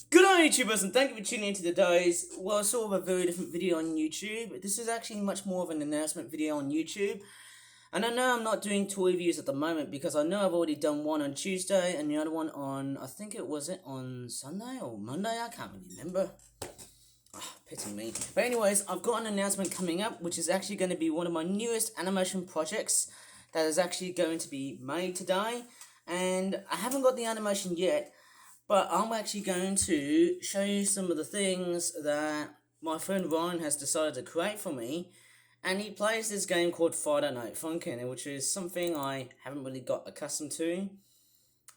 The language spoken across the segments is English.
Good on YouTubers, and thank you for tuning in to today's, well, sort of a very different video on YouTube. This is actually much more of an announcement video on YouTube. And I know I'm not doing toy reviews at the moment because I know I've already done one on Tuesday and the other one on, I think it was on Sunday or Monday, I can't really remember. Pity me. But anyways, I've got an announcement coming up, which is actually going to be one of my newest animation projects that is actually going to be made today. And I haven't got the animation yet, but I'm actually going to show you some of the things that my friend Ryan has decided to create for me. And he plays this game called Friday Night Funkin', which is something I haven't really got accustomed to.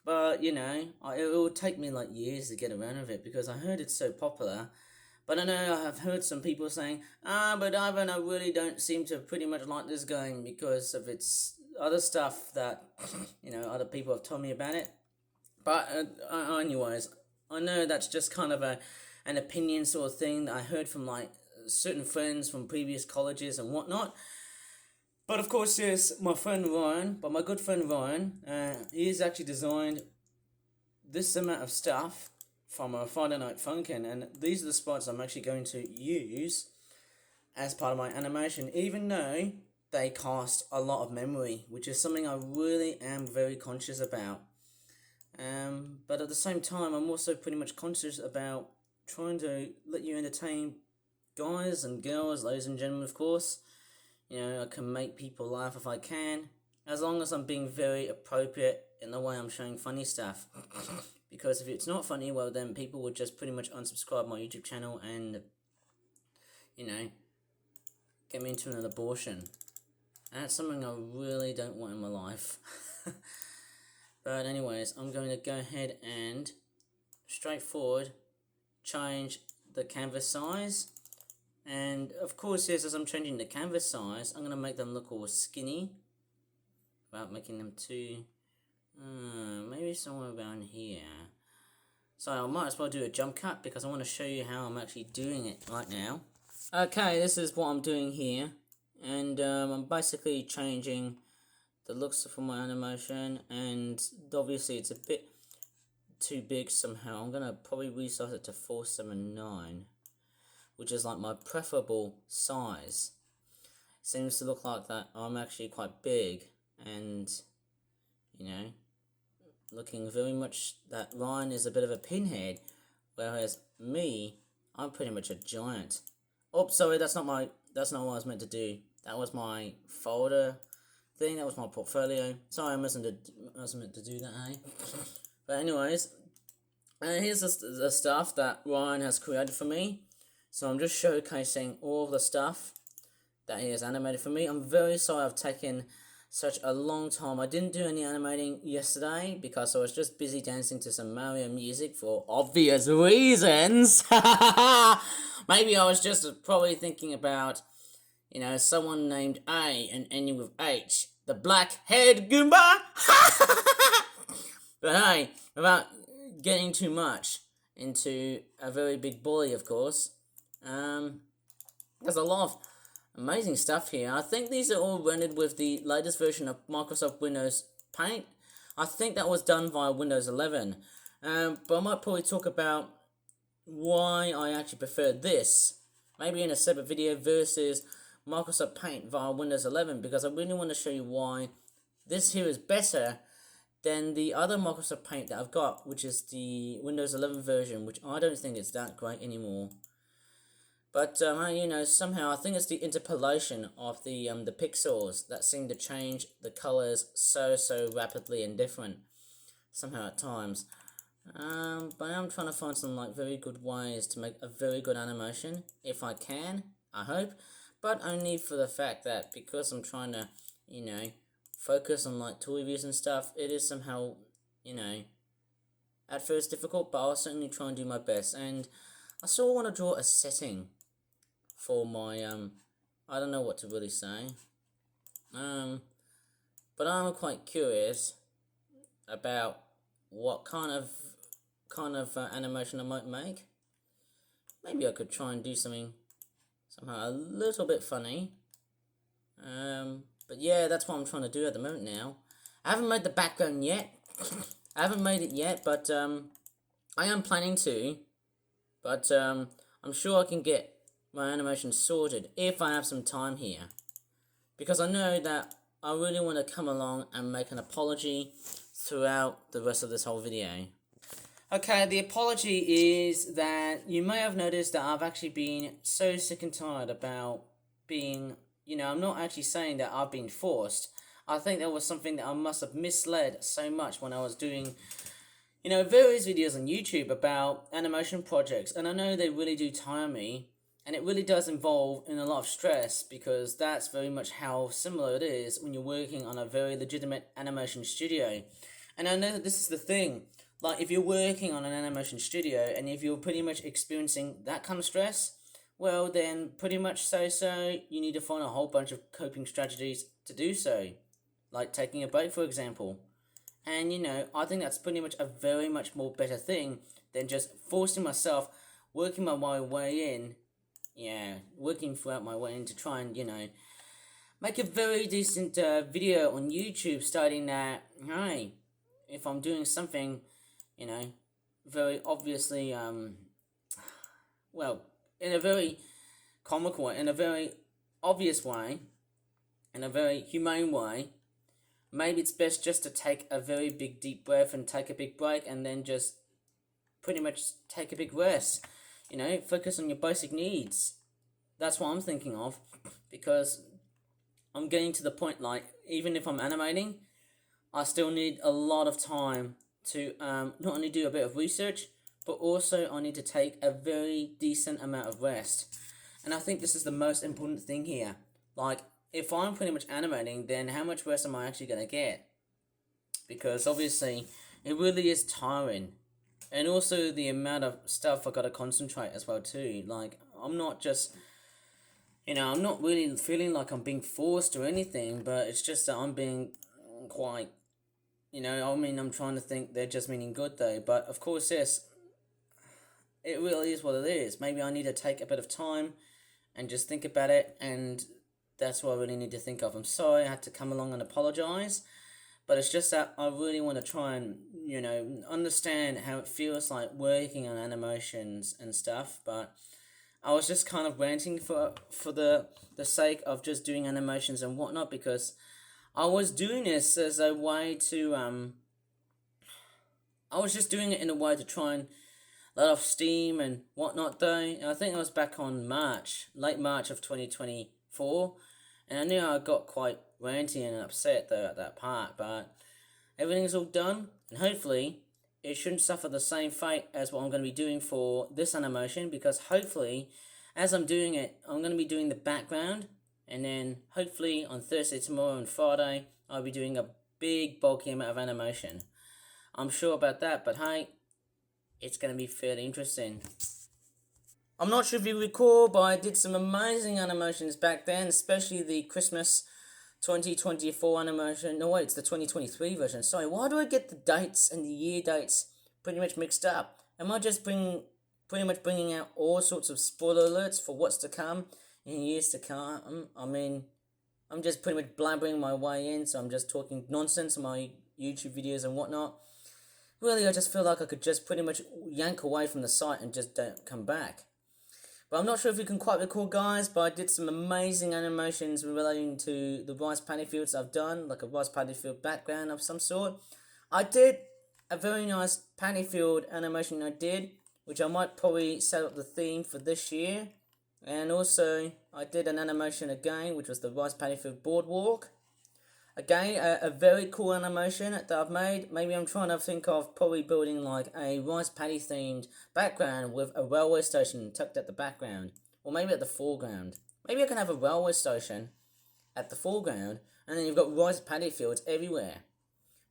But, you know, it will take me like years to get around with it because I heard it's so popular. But I know I've heard some people saying, but Ivan, I really don't seem to pretty much like this game because of its other stuff that, you know, other people have told me about it. But anyways, I know that's just kind of an opinion sort of thing that I heard from like certain friends from previous colleges and whatnot. But of course, there's my friend Ryan, but my good friend Ryan, he's actually designed this amount of stuff from a Friday Night Funkin', and these are the spots I'm actually going to use as part of my animation, even though they cost a lot of memory, which is something I really am very conscious about. But at the same time, I'm also pretty much conscious about trying to let you entertain guys and girls, ladies and gentlemen, of course. You know, I can make people laugh if I can, as long as I'm being very appropriate in the way I'm showing funny stuff. Because if it's not funny, well then people would just pretty much unsubscribe my YouTube channel and, you know, get me into an abortion. And that's something I really don't want in my life. But anyways, I'm going to go ahead and straightforward change the canvas size. And of course, yes, as I'm changing the canvas size, I'm going to make them look all skinny without making them too, maybe somewhere around here. So I might as well do a jump cut because I want to show you how I'm actually doing it right now. Okay, this is what I'm doing here. And I'm basically changing the looks for my animation, and obviously it's a bit too big somehow. I'm gonna probably resize it to 479, which is like my preferable size. Seems to look like that I'm actually quite big, and you know, looking very much that Ryan is a bit of a pinhead, whereas me, I'm pretty much a giant. Oh, sorry, that's not what I was meant to do. That was my folder thing. That was my portfolio. Sorry, I wasn't meant to do that, eh? But anyways, here's the stuff that Ryan has created for me. So I'm just showcasing all of the stuff that he has animated for me. I'm very sorry I've taken such a long time. I didn't do any animating yesterday because I was just busy dancing to some Mario music for obvious reasons. Maybe I was just probably thinking about, you know, someone named A and ending with H. The black-haired Goomba! But hey, without getting too much into a very big bully, of course, there's a lot of amazing stuff here. I think these are all rendered with the latest version of Microsoft Windows Paint. I think that was done via Windows 11. But I might probably talk about why I actually prefer this, maybe in a separate video, versus Microsoft Paint via Windows 11, because I really want to show you why this here is better than the other Microsoft Paint that I've got, which is the Windows 11 version, which I don't think is that great anymore. But, you know, somehow I think it's the interpolation of the pixels that seem to change the colors so rapidly and different, somehow at times. But I'm trying to find some, like, very good ways to make a very good animation, if I can, I hope. But only for the fact that because I'm trying to, you know, focus on like tool reviews and stuff, it is somehow, you know, at first difficult, but I'll certainly try and do my best. And I still want to draw a setting for my, I don't know what to really say. But I'm quite curious about what kind of animation I might make. Maybe I could try and do something somehow a little bit funny. But yeah, that's what I'm trying to do at the moment now. I haven't made the background yet. I haven't made it yet, but I am planning to. But I'm sure I can get my animation sorted if I have some time here. Because I know that I really want to come along and make an apology throughout the rest of this whole video. Okay, the apology is that you may have noticed that I've actually been so sick and tired about being, I'm not actually saying that I've been forced. I think there was something that I must have misled so much when I was doing, various videos on YouTube about animation projects. And I know they really do tire me, and it really does involve in a lot of stress, because that's very much how similar it is when you're working on a very legitimate animation studio. And I know that this is the thing. Like, if you're working on an animation studio and if you're pretty much experiencing that kind of stress, well, then pretty much you need to find a whole bunch of coping strategies to do so. Like taking a break, for example. And, I think that's pretty much a very much more better thing than just forcing myself, working my way in, working throughout my way in to try and, make a very decent video on YouTube stating that, hey, if I'm doing something, very obviously, well, in a very comical way, in a very obvious way, in a very humane way, maybe it's best just to take a very big deep breath and take a big break, and then just pretty much take a big rest. Focus on your basic needs. That's what I'm thinking of, because I'm getting to the point, like, even if I'm animating, I still need a lot of time to not only do a bit of research, but also I need to take a very decent amount of rest. And I think this is the most important thing here. Like, if I'm pretty much animating, then how much rest am I actually going to get? Because obviously, it really is tiring. And also the amount of stuff I got to concentrate as well too. Like, I'm not just, I'm not really feeling like I'm being forced or anything, but it's just that I'm being quite, I'm trying to think they're just meaning good though. But of course, yes, it really is what it is. Maybe I need to take a bit of time and just think about it, and that's what I really need to think of. I'm sorry I had to come along and apologize, but it's just that I really want to try and, understand how it feels like working on animations and stuff. But I was just kind of ranting for the sake of just doing animations and whatnot, because I was doing this as a way to, I was just doing it in a way to try and let off steam and whatnot though. And I think I was back on late March of 2024, and I knew I got quite ranty and upset though at that part, but everything's all done, and hopefully it shouldn't suffer the same fate as what I'm going to be doing for this animation, because hopefully as I'm doing it, I'm going to be doing the background, and then hopefully on Thursday, tomorrow and Friday, I'll be doing a big bulky amount of animation. I'm sure about that, but hey, it's going to be fairly interesting. I'm not sure if you recall, but I did some amazing animations back then, especially the Christmas 2024 animation. No, wait, it's the 2023 version. Sorry, why do I get the dates and the year dates pretty much mixed up? Am I just pretty much bringing out all sorts of spoiler alerts for what's to come in years to come? I'm just pretty much blabbering my way in, so I'm just talking nonsense on my YouTube videos and whatnot. Really, I just feel like I could just pretty much yank away from the site and just don't come back. But I'm not sure if you can quite recall, guys, but I did some amazing animations relating to the rice paddy fields I've done, like a rice paddy field background of some sort. I did a very nice paddy field animation which I might probably set up the theme for this year. And also, I did an animation again, which was the rice paddy field boardwalk. Again, a very cool animation that I've made. Maybe I'm trying to think of probably building like a rice paddy themed background with a railway station tucked at the background. Or maybe at the foreground. Maybe I can have a railway station at the foreground, and then you've got rice paddy fields everywhere.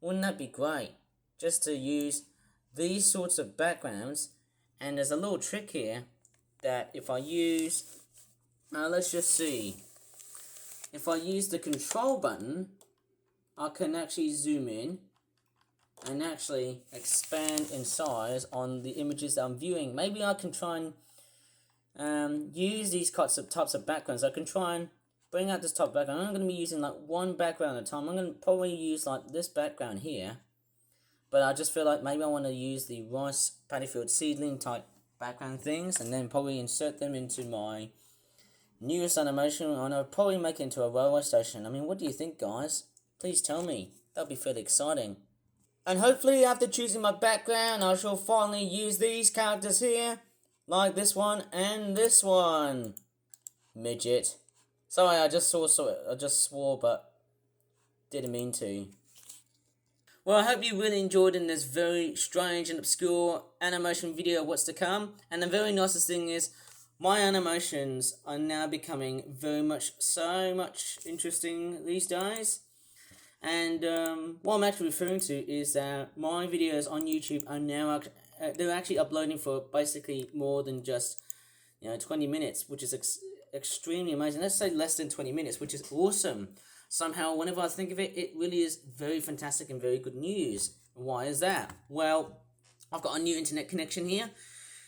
Wouldn't that be great? Just to use these sorts of backgrounds. And there's a little trick here that if I use, let's just see. If I use the control button, I can actually zoom in and actually expand in size on the images that I'm viewing. Maybe I can try and use these types of backgrounds. I can try and bring out this top background. I'm going to be using like one background at a time. I'm going to probably use like this background here. But I just feel like maybe I want to use the rice paddy field seedling type background things, and then probably insert them into my newest animation, and I'll probably make it into a railway station. I mean, what do you think, guys? Please tell me. That'll be fairly exciting. And hopefully, after choosing my background, I shall finally use these characters here, like this one and this one. Midget. Sorry, I just swore, but didn't mean to. Well, I hope you really enjoyed in this very strange and obscure animation video of what's to come. And the very nicest thing is, my animations are now becoming so much interesting these days. And what I'm actually referring to is that my videos on YouTube are now they're actually uploading for basically more than just 20 minutes, which is extremely amazing. Let's say less than 20 minutes, which is awesome. Somehow, whenever I think of it, it really is very fantastic and very good news. Why is that? Well, I've got a new internet connection here,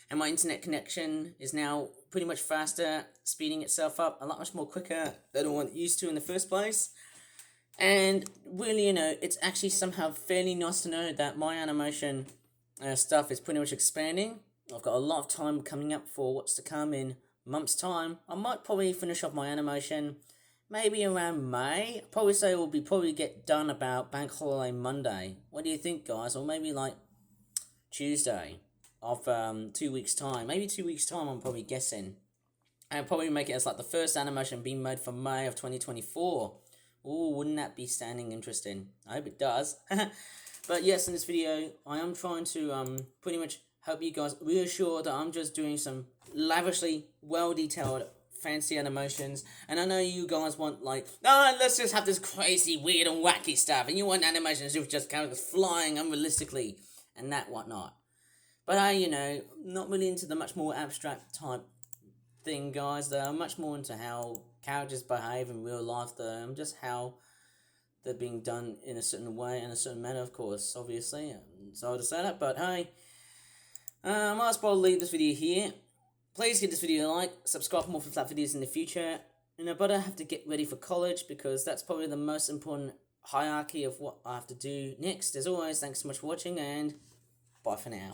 and my internet connection is now pretty much faster, speeding itself up a lot much more quicker than I used to in the first place. And really, it's actually somehow fairly nice to know that my animation stuff is pretty much expanding. I've got a lot of time coming up for what's to come in months' time. I might probably finish off my animation maybe around May. Probably say it will probably get done about Bank Holiday Monday. What do you think, guys? Or maybe like Tuesday of 2 weeks' time. Maybe 2 weeks' time, I'm probably guessing. I'll probably make it as like the first animation being made for May of 2024. Ooh, wouldn't that be standing interesting? I hope it does. But yes, in this video, I am trying to pretty much help you guys reassure that I'm just doing some lavishly well-detailed fancy animations, and I know you guys want let's just have this crazy, weird, and wacky stuff, and you want animations with just characters flying unrealistically and that whatnot. But I, not really into the much more abstract type thing, guys. Though I'm much more into how characters behave in real life, though, just how they're being done in a certain way, in a certain manner, of course, obviously. Sorry to say that, but hey, I might as well leave this video here. Please give this video a like, subscribe for more Flip Flap videos in the future. But I have to get ready for college because that's probably the most important hierarchy of what I have to do next. As always, thanks so much for watching and bye for now.